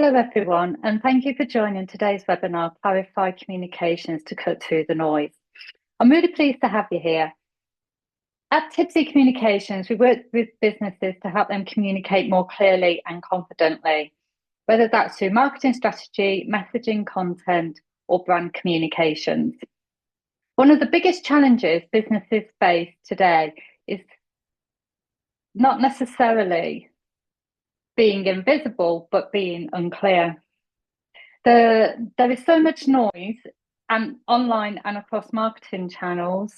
Hello, everyone, and thank you for joining today's webinar, Clarify Communications to Cut Through the Noise. I'm really pleased to have you here. At Tipsy Communications, we work with businesses to help them communicate more clearly and confidently, whether that's through marketing strategy, messaging content, or brand communications. One of the biggest challenges businesses face today is not necessarily being invisible, but being unclear. There is so much noise and online and across marketing channels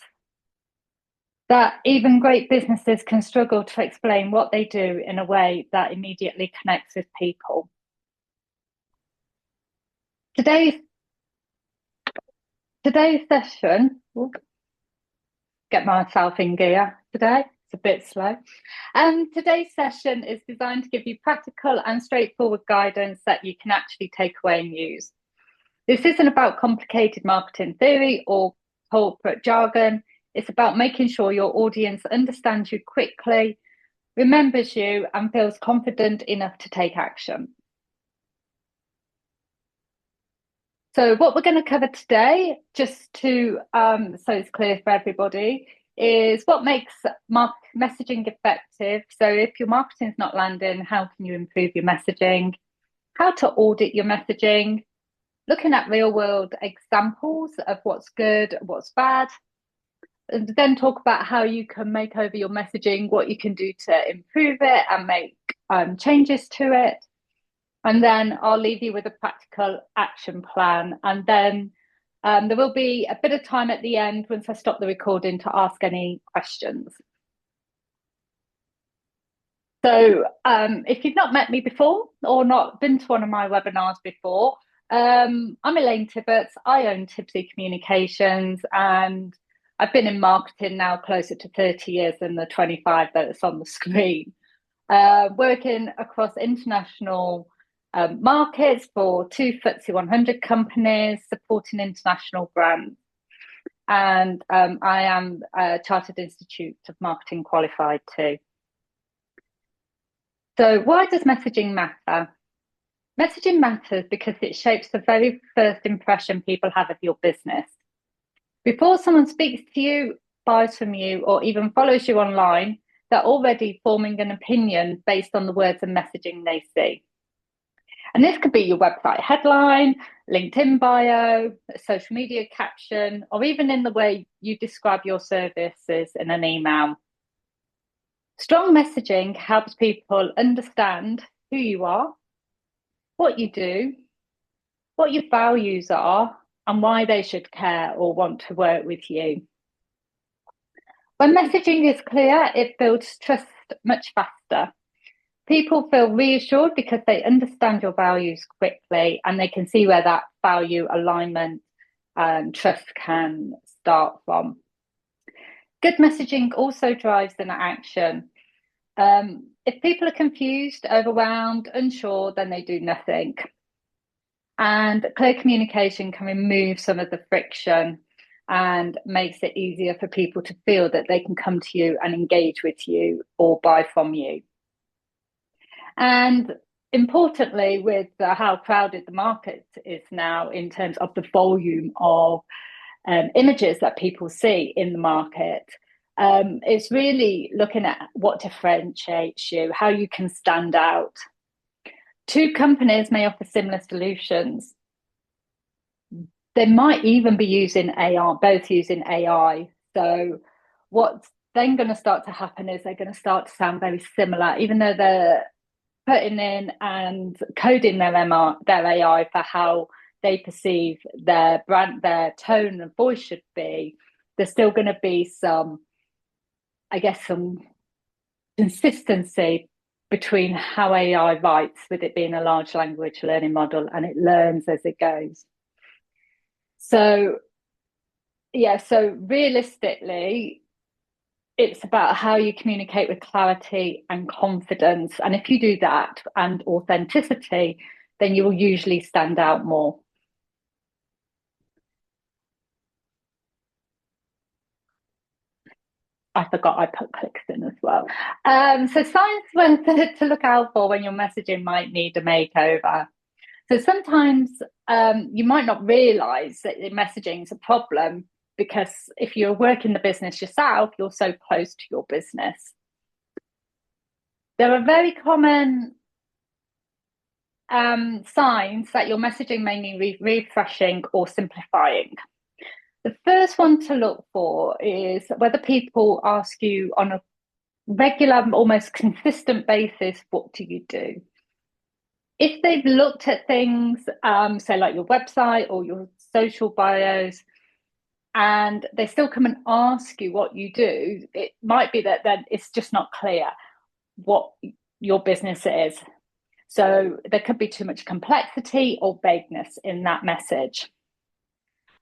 that even great businesses can struggle to explain what they do in a way that immediately connects with people. Today's session, get myself in gear today, it's a bit slow. Today's session is designed to give you practical and straightforward guidance that you can actually take away and use. This isn't about complicated marketing theory or corporate jargon. It's about making sure your audience understands you quickly, remembers you, and feels confident enough to take action. So what we're going to cover today, just to so it's clear for everybody, is what makes messaging effective. So if your marketing's not landing, how can you improve your messaging? How to audit your messaging, looking at real world examples of what's good, what's bad, and then talk about how you can make over your messaging, what you can do to improve it and make changes to it. And then I'll leave you with a practical action plan. And then there will be a bit of time at the end once I stop the recording to ask any questions. So if you've not met me before or not been to one of my webinars before, I'm Elaine Tibbetts. I own Tipsy Communications, and I've been in marketing now closer to 30 years than the 25 that's on the screen. Working across international markets for two FTSE 100 companies, supporting international brands. And I am a Chartered Institute of Marketing qualified too. So why does messaging matter? Messaging matters because it shapes the very first impression people have of your business. Before someone speaks to you, buys from you, or even follows you online, they're already forming an opinion based on the words and messaging they see. And this could be your website headline, LinkedIn bio, social media caption, or even in the way you describe your services in an email. Strong messaging helps people understand who you are, what you do, what your values are, and why they should care or want to work with you. When messaging is clear, it builds trust much faster. People feel reassured because they understand your values quickly and they can see where that value alignment and trust can start from. Good messaging also drives an action. If people are confused, overwhelmed, unsure, then they do nothing. And clear communication can remove some of the friction and makes it easier for people to feel that they can come to you and engage with you or buy from you. And importantly, with how crowded the market is now in terms of the volume of images that people see in the market, it's really looking at what differentiates you, how you can stand out. Two companies may offer similar solutions. They might even be using AI, both using AI. So what's then going to start to happen is they're going to start to sound very similar, even though they're putting in and coding their AI for how they perceive their brand, their tone of voice should be. There's still going to be some consistency between how AI writes, with it being a large language learning model, and it learns as it goes. So realistically, it's about how you communicate with clarity and confidence. And if you do that and authenticity, then you will usually stand out more. I forgot I put clicks in as well. So signs to look out for when your messaging might need a makeover. So sometimes you might not realize that the messaging is a problem because if you're working the business yourself, you're so close to your business. There are very common signs that your messaging may need refreshing or simplifying. The first one to look for is whether people ask you on a regular, almost consistent basis, what do you do? If they've looked at things, say like your website or your social bios, and they still come and ask you what you do, it might be that then it's just not clear what your business is. So there could be too much complexity or vagueness in that message.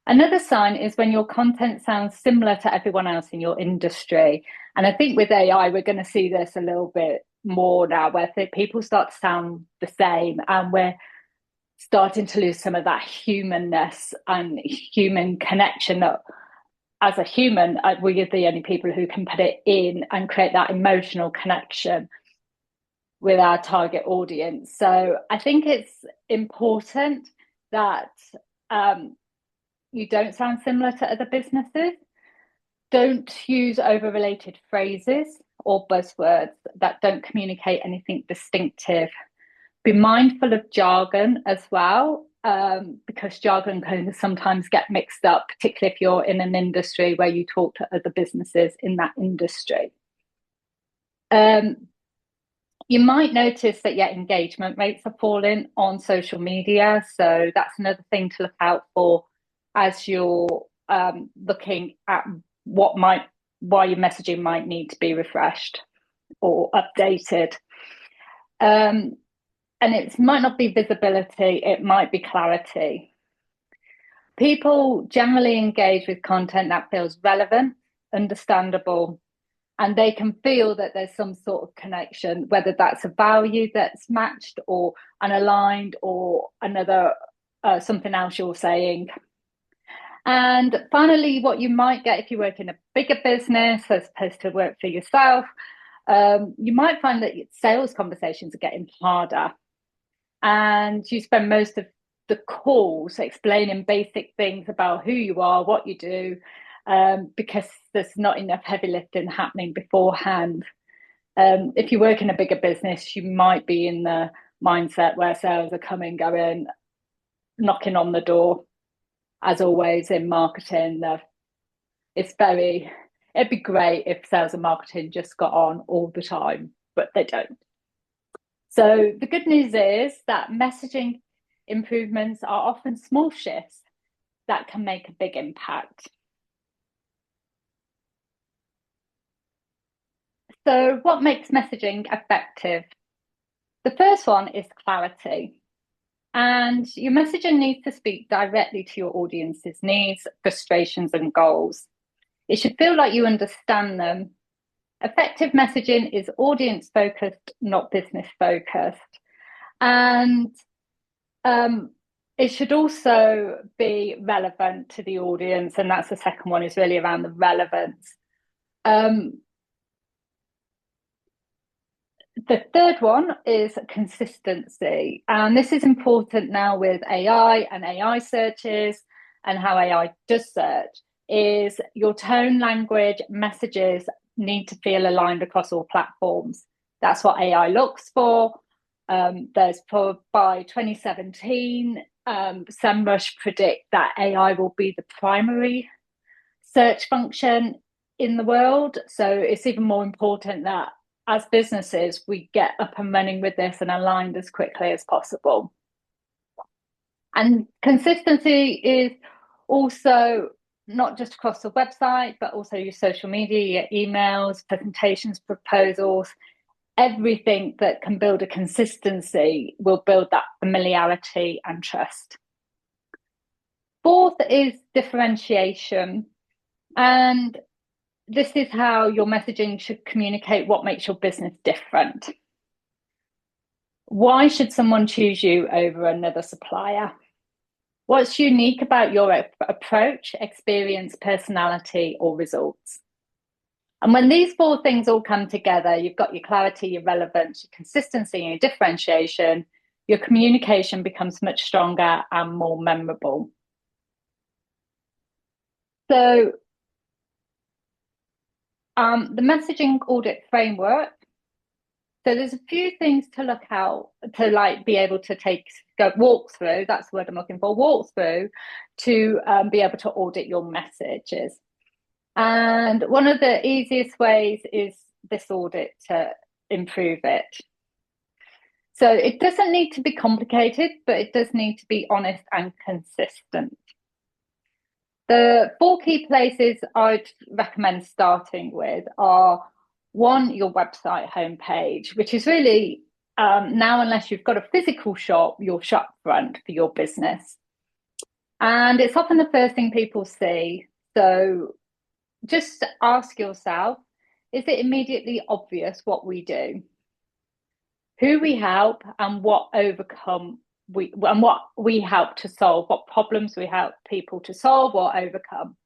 Another sign is when your content sounds similar to everyone else in your industry. And I think with AI, we're going to see this a little bit more now, where people start to sound the same, and we're starting to lose some of that humanness and human connection that as a human, we are the only people who can put it in and create that emotional connection with our target audience. So I think it's important that you don't sound similar to other businesses. Don't use over-related phrases or buzzwords that don't communicate anything distinctive. Be mindful of jargon as well, because jargon can sometimes get mixed up, particularly if you're in an industry where you talk to other businesses in that industry. You might notice that your engagement rates are falling on social media. So that's another thing to look out for as you're looking at why your messaging might need to be refreshed or updated. And it might not be visibility, it might be clarity. People generally engage with content that feels relevant, understandable, and they can feel that there's some sort of connection, whether that's a value that's matched or unaligned or another something else you're saying. And finally, what you might get if you work in a bigger business as opposed to work for yourself, you might find that sales conversations are getting harder, and you spend most of the calls explaining basic things about who you are, what you do, because there's not enough heavy lifting happening beforehand. If you work in a bigger business, you might be in the mindset where sales are coming, going, knocking on the door. As always in marketing, it'd be great if sales and marketing just got on all the time, but they don't. So the good news is that messaging improvements are often small shifts that can make a big impact. So what makes messaging effective? The first one is clarity. And your messaging needs to speak directly to your audience's needs, frustrations, and goals. It should feel like you understand them. Effective messaging is audience focused, not business focused. And it should also be relevant to the audience. And that's the second one, is really around the relevance. The third one is consistency. And this is important now with AI and AI searches and how AI does search, is your tone, language, messages need to feel aligned across all platforms. That's what AI looks for. By 2017, SEMrush predict that AI will be the primary search function in the world. So it's even more important that as businesses, we get up and running with this and aligned as quickly as possible. And consistency is also not just across the website, but also your social media, your emails, presentations, proposals. Everything that can build a consistency will build that familiarity and trust. Fourth is differentiation. And this is how your messaging should communicate what makes your business different. Why should someone choose you over another supplier? What's unique about your approach, experience, personality, or results? And when these four things all come together, you've got your clarity, your relevance, your consistency, and your differentiation, your communication becomes much stronger and more memorable. So the messaging audit framework. So there's a few things to look out to be able to walk through. That's the word I'm looking for. Walk through to be able to audit your messages. And one of the easiest ways is this audit to improve it. So it doesn't need to be complicated, but it does need to be honest and consistent. The 4 key places I'd recommend starting with are, one, your website homepage, which is really now, unless you've got a physical shop, your shop front for your business. And it's often the first thing people see. So just ask yourself, is it immediately obvious what we do, who we help, and what we help to solve, what problems we help people to solve or overcome.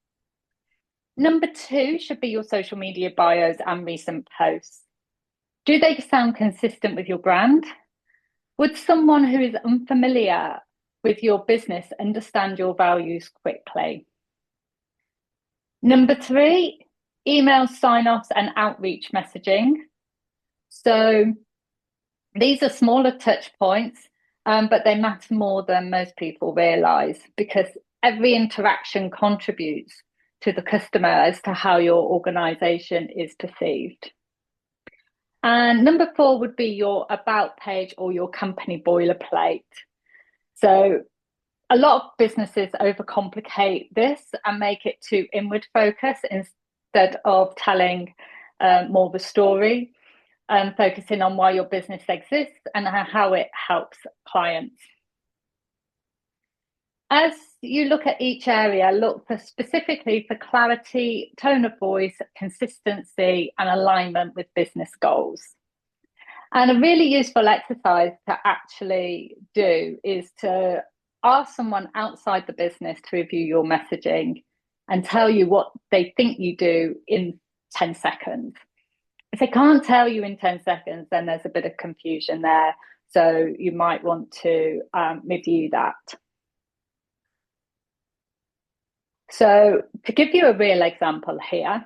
Number 2 should be your social media bios and recent posts. Do they sound consistent with your brand? Would someone who is unfamiliar with your business understand your values quickly? Number 3, email sign-offs and outreach messaging. So these are smaller touch points, but they matter more than most people realise, because every interaction contributes to the customer as to how your organisation is perceived. And number 4 would be your about page or your company boilerplate. So a lot of businesses overcomplicate this and make it too inward focus instead of telling more of a story, and focusing on why your business exists and how it helps clients. As you look at each area, look specifically for clarity, tone of voice, consistency, and alignment with business goals. And a really useful exercise to actually do is to ask someone outside the business to review your messaging and tell you what they think you do in 10 seconds. If they can't tell you in 10 seconds, then there's a bit of confusion there. So you might want to review that. So to give you a real example here,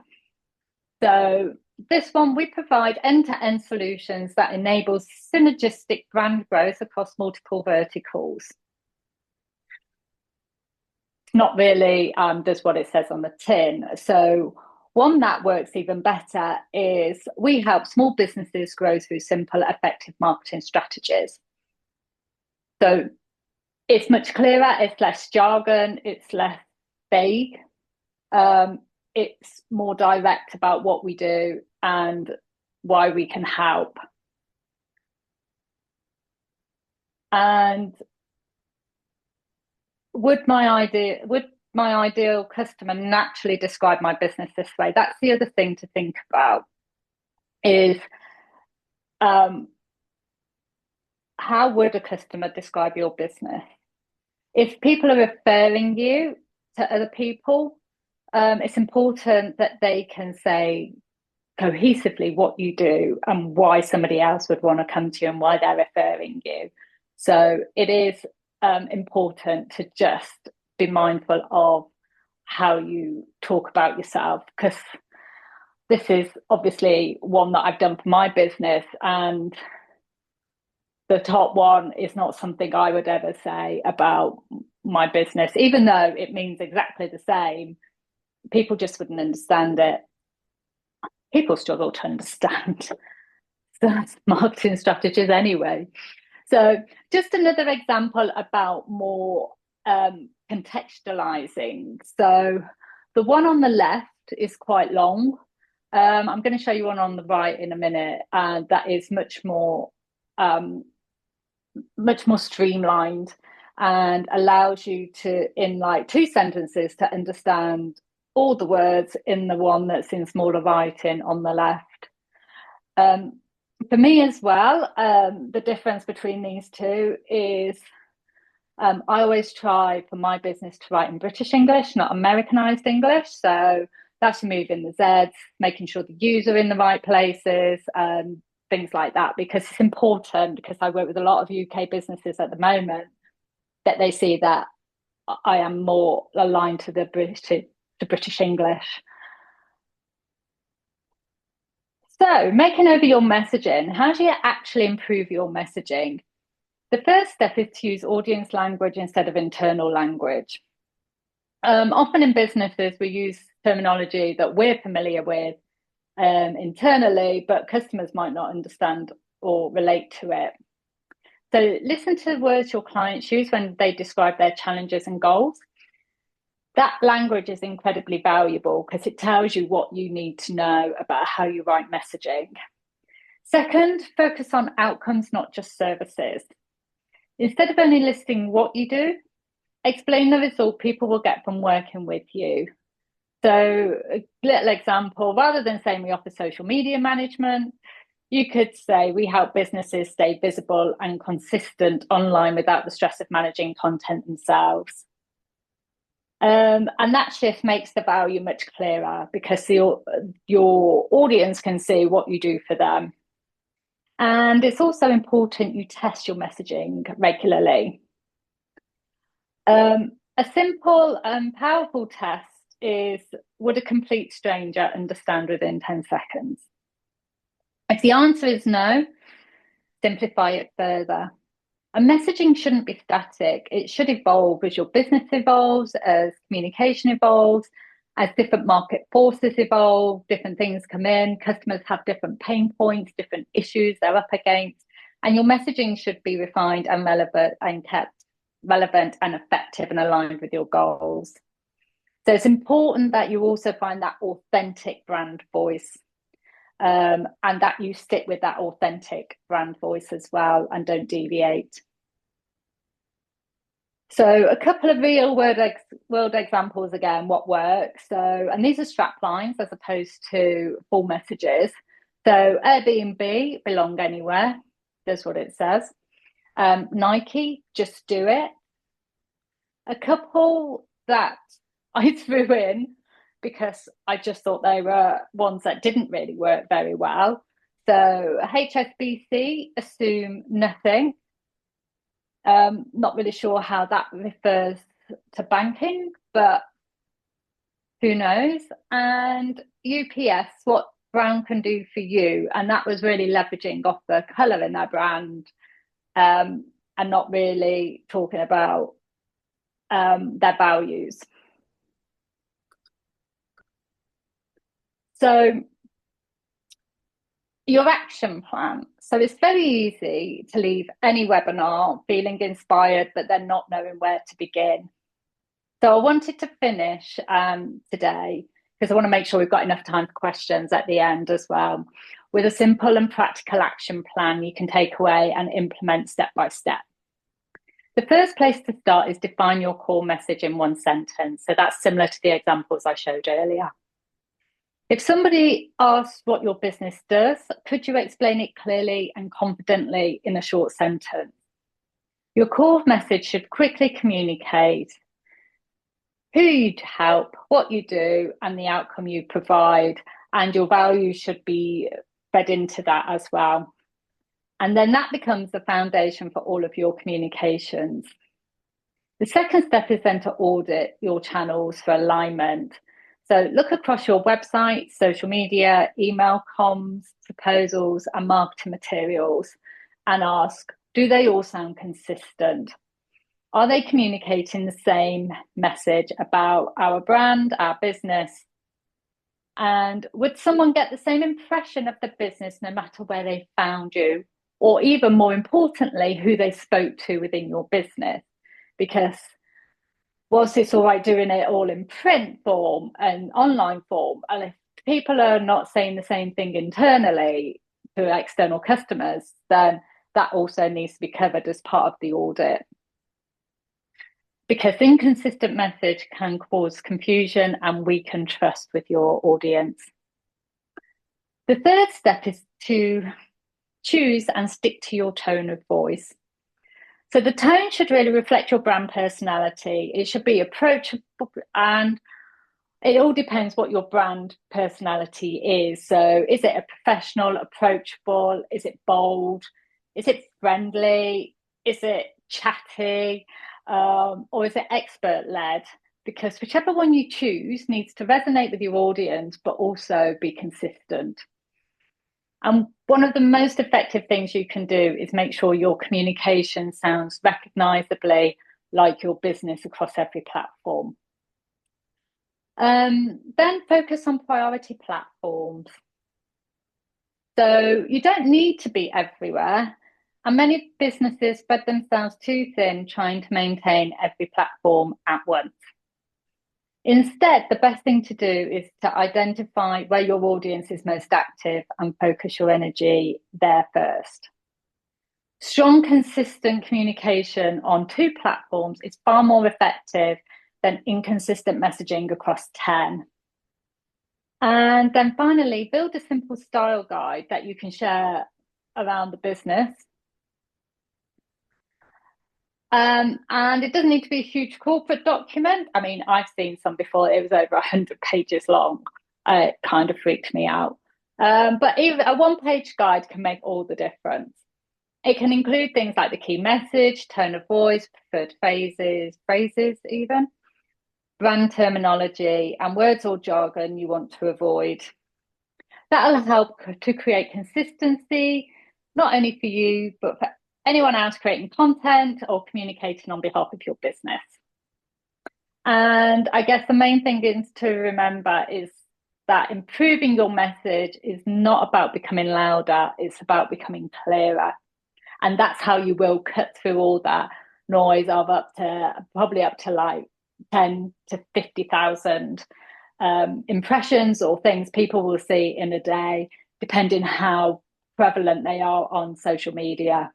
so this one, we provide end-to-end solutions that enable synergistic brand growth across multiple verticals. It's not really does what it says on the tin. So one that works even better is we help small businesses grow through simple, effective marketing strategies. So it's much clearer, it's less jargon, it's less vague. It's more direct about what we do and why we can help. And would my ideal customer naturally describe my business this way? That's the other thing to think about, is how would a customer describe your business? If people are referring you to other people, it's important that they can say cohesively what you do and why somebody else would want to come to you and why they're referring you. So it is important to just be mindful of how you talk about yourself, because this is obviously one that I've done for my business, and the top one is not something I would ever say about my business, even though it means exactly the same. People just wouldn't understand it. People struggle to understand marketing strategies anyway. So just another example about more contextualizing. So the one on the left is quite long. I'm going to show you one on the right in a minute, and that is much more streamlined and allows you to, in like 2 sentences, to understand all the words in the one that's in smaller writing on the left. For me as well, the difference between these two is I always try for my business to write in British English, not Americanized English. So that's removing the Z's, making sure the U's are in the right places, things like that, because it's important, because I work with a lot of UK businesses at the moment, that they see that I am more aligned to the British English. So, making over your messaging, how do you actually improve your messaging? The first step is to use audience language instead of internal language. Often in businesses, we use terminology that we're familiar with internally, but customers might not understand or relate to it. So listen to the words your clients use when they describe their challenges and goals. That language is incredibly valuable because it tells you what you need to know about how you write messaging. Second, focus on outcomes, not just services. Instead of only listing what you do, explain the result people will get from working with you. So a little example, rather than saying we offer social media management, you could say we help businesses stay visible and consistent online without the stress of managing content themselves. And that shift makes the value much clearer because your audience can see what you do for them. And it's also important you test your messaging regularly. A simple and powerful test is, would a complete stranger understand within 10 seconds? If the answer is no, simplify it further. And messaging shouldn't be static. It should evolve as your business evolves, as communication evolves, as different market forces evolve, different things come in, customers have different pain points, different issues they're up against, and your messaging should be refined and relevant and kept relevant and effective and aligned with your goals. So it's important that you also find that authentic brand voice, and that you stick with that authentic brand voice as well and don't deviate. So a couple of real world examples again, what works. So, and these are strap lines as opposed to full messages. So Airbnb, belong anywhere, that's what it says. Nike, just do it. A couple that I threw in because I just thought they were ones that didn't really work very well. So HSBC, assume nothing. Not really sure how that refers to banking, but who knows? And UPS, what brown can do for you. And that was really leveraging off the colour in their brand, and not really talking about their values. So your action plan. So it's very easy to leave any webinar feeling inspired, but then not knowing where to begin. So I wanted to finish today, because I want to make sure we've got enough time for questions at the end as well, with a simple and practical action plan you can take away and implement step by step. The first place to start is define your core message in one sentence. So that's similar to the examples I showed earlier. If somebody asks what your business does, could you explain it clearly and confidently in a short sentence? Your core message should quickly communicate who you help, what you do, and the outcome you provide. And your values should be fed into that as well. And then that becomes the foundation for all of your communications. The second step is then to audit your channels for alignment. So look across your website, social media, email comms, proposals, and marketing materials and ask, do they all sound consistent? Are they communicating the same message about our brand, our business? And would someone get the same impression of the business no matter where they found you? Or even more importantly, who they spoke to within your business? Because whilst it's all right doing it all in print form and online form, and if people are not saying the same thing internally to external customers, then that also needs to be covered as part of the audit. Because inconsistent message can cause confusion and weaken trust with your audience. The third step is to choose and stick to your tone of voice. So the tone should really reflect your brand personality. It should be approachable and It all depends what your brand personality is. So, is it a professional, approachable? Is it bold? Is it friendly? Is it chatty? Or is it expert led? Because whichever one you choose needs to resonate with your audience, but also be consistent. And one of the most effective things you can do is make sure your communication sounds recognizably like your business across every platform. Then focus on priority platforms. So you don't need to be everywhere. And many businesses spread themselves too thin trying to maintain every platform at once. Instead, the best thing to do is to identify where your audience is most active and focus your energy there first. Strong, consistent communication on 2 platforms is far more effective than inconsistent messaging across 10. And then finally, build a simple style guide that you can share around the business. And it doesn't need to be a huge corporate document. I mean, I've seen some before, it was over 100 pages long. It kind of freaked me out. But even a 1-page guide can make all the difference. It can include things like the key message, tone of voice, preferred phrases even, brand terminology, and words or jargon you want to avoid. That'll help to create consistency, not only for you, but for anyone else creating content or communicating on behalf of your business. And I guess the main thing is to remember is that improving your message is not about becoming louder, it's about becoming clearer. And that's how you will cut through all that noise of probably up to like 10 to 50,000 impressions or things people will see in a day, depending how prevalent they are on social media.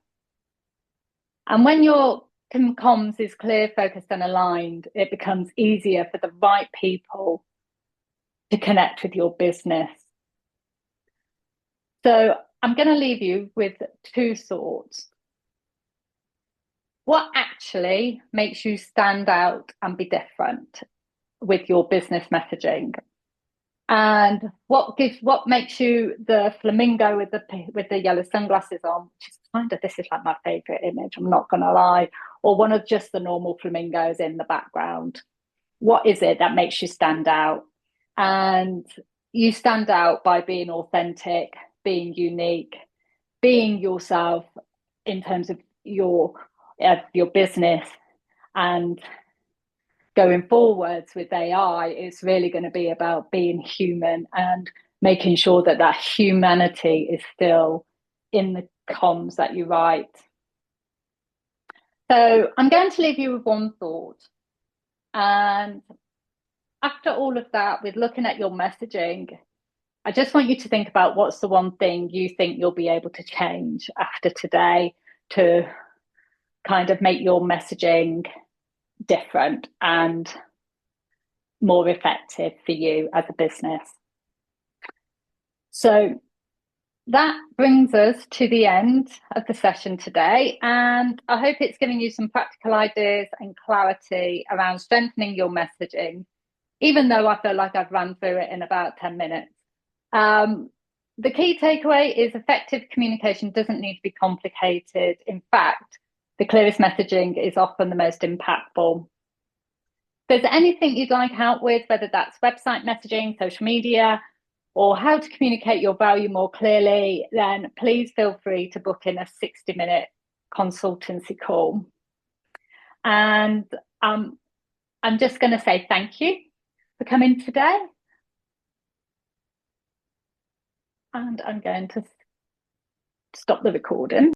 And when your comms is clear, focused, and aligned, it becomes easier for the right people to connect with your business. So I'm going to leave you with 2 thoughts. What actually makes you stand out and be different with your business messaging? And what makes you the flamingo with the yellow sunglasses on, which is this is like my favorite image, I'm not gonna lie, or one of just the normal flamingos in the background. What is it that makes you stand out? And you stand out by being authentic, being unique, being yourself in terms of your business. And going forwards with AI, it's really going to be about being human and making sure that that humanity is still in the comms that you write. So I'm going to leave you with 1 thought. And after all of that, with looking at your messaging, I just want you to think about what's the 1 thing you think you'll be able to change after today to kind of make your messaging different and more effective for you as a business. So that brings us to the end of the session today, and I hope it's giving you some practical ideas and clarity around strengthening your messaging, even though I feel like I've run through it in about 10 minutes. The key takeaway is effective communication doesn't need to be complicated. In fact, the clearest messaging is often the most impactful. If there's anything you'd like help with, whether that's website messaging, social media, or how to communicate your value more clearly, then please feel free to book in a 60-minute consultancy call. And I'm just going to say thank you for coming today. And I'm going to stop the recording.